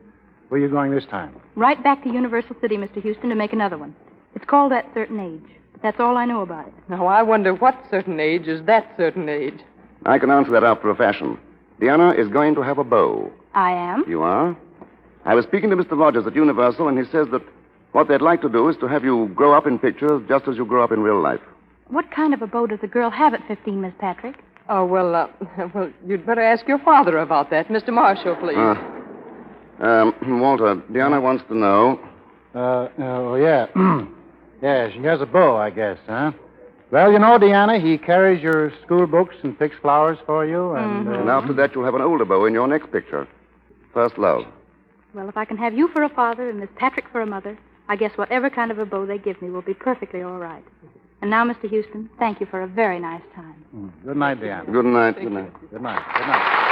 Where are you going this time?
Right back to Universal City, Mr. Houston, to make another one. It's called That Certain Age. But that's all I know about it.
Now, I wonder what certain age is that certain age.
I can answer that after a fashion. Diana is going to have a beau.
I am?
You are? I was speaking to Mr. Rogers at Universal, and he says that what they'd like to do is to have you grow up in pictures just as you grow up in real life.
What kind of a beau does a girl have at 15, Miss Patrick?
Oh, well, you'd better ask your father about that. Mr. Marshall, please.
Walter, Diana wants to know.
Yeah. Yeah, she has a beau, I guess, huh? Well, you know, Deanna, he carries your school books and picks flowers for you, and...
And after that, you'll have an older beau in your next picture. First Love.
Well, if I can have you for a father and Miss Patrick for a mother, I guess whatever kind of a beau they give me will be perfectly all right. And now, Mr. Houston, thank you for a very nice time.
Good night, Deanna.
Good night. Good night.
Good night. Good night.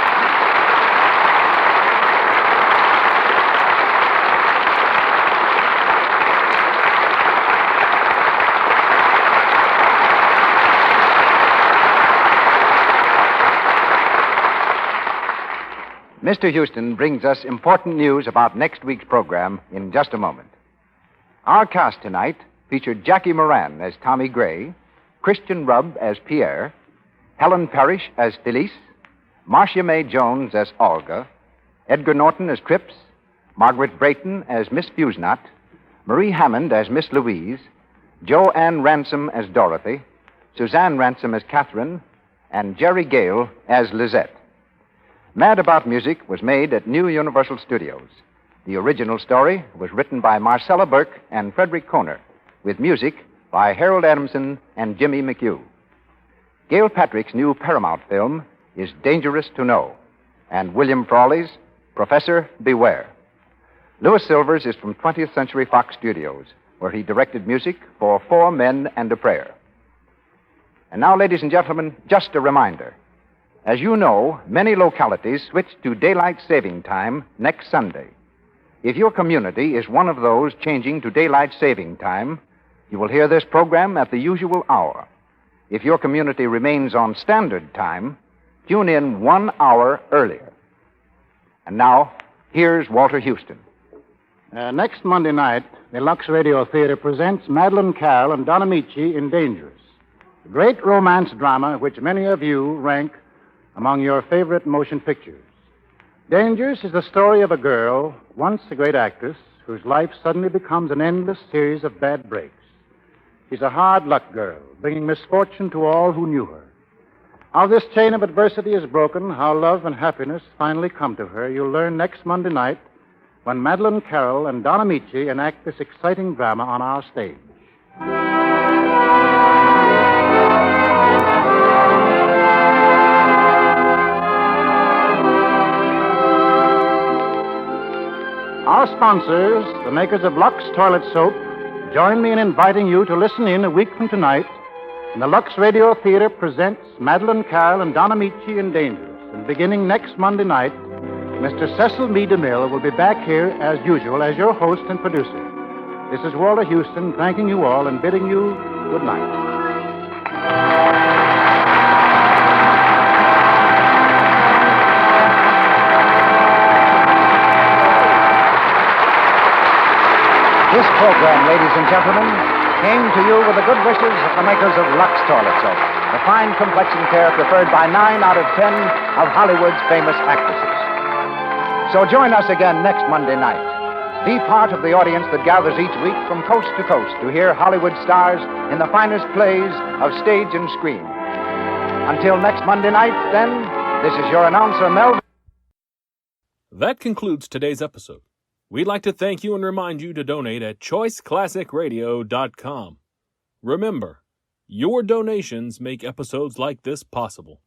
Mr. Houston brings us important news about next week's program in just a moment. Our cast tonight featured Jackie Moran as Tommy Gray, Christian Rubb as Pierre, Helen Parrish as Felice, Marcia May Jones as Olga, Edgar Norton as Cripps, Margaret Brayton as Miss Fusnot, Marie Hammond as Miss Louise, Joanne Ransom as Dorothy, Suzanne Ransom as Catherine, and Jerry Gale as Lizette. Mad About Music was made at New Universal Studios. The original story was written by Marcella Burke and Frederick Kohner, with music by Harold Adamson and Jimmy McHugh. Gail Patrick's new Paramount film is Dangerous to Know, and William Frawley's Professor Beware. Louis Silvers is from 20th Century Fox Studios, where he directed music for Four Men and a Prayer. And now, ladies and gentlemen, just a reminder. As you know, many localities switch to daylight saving time next Sunday. If your community is one of those changing to daylight saving time, you will hear this program at the usual hour. If your community remains on standard time, tune in 1 hour earlier. And now, here's Walter Houston.
Next Monday night, the Lux Radio Theater presents Madeline Carroll and Don Amici in Dangerous, a great romance drama which many of you rank among your favorite motion pictures. Dangerous is the story of a girl, once a great actress, whose life suddenly becomes an endless series of bad breaks. She's a hard luck girl, bringing misfortune to all who knew her. How this chain of adversity is broken, how love and happiness finally come to her, you'll learn next Monday night when Madeline Carroll and Don Amici enact this exciting drama on our stage. Our sponsors, the makers of Lux Toilet Soap, join me in inviting you to listen in a week from tonight when the Lux Radio Theater presents Madeline Carroll and Don Amici in Dangerous. And beginning next Monday night, Mr. Cecil B. DeMille will be back here as usual as your host and producer. This is Walter Houston thanking you all and bidding you good night.
This program, ladies and gentlemen, came to you with the good wishes of the makers of Lux Toilet Soap, the fine complexion care preferred by 9 out of 10 of Hollywood's famous actresses. So join us again next Monday night. Be part of the audience that gathers each week from coast to coast to hear Hollywood stars in the finest plays of stage and screen. Until next Monday night, then, this is your announcer, Melvin.
That concludes today's episode. We'd like to thank you and remind you to donate at choiceclassicradio.com. Remember, your donations make episodes like this possible.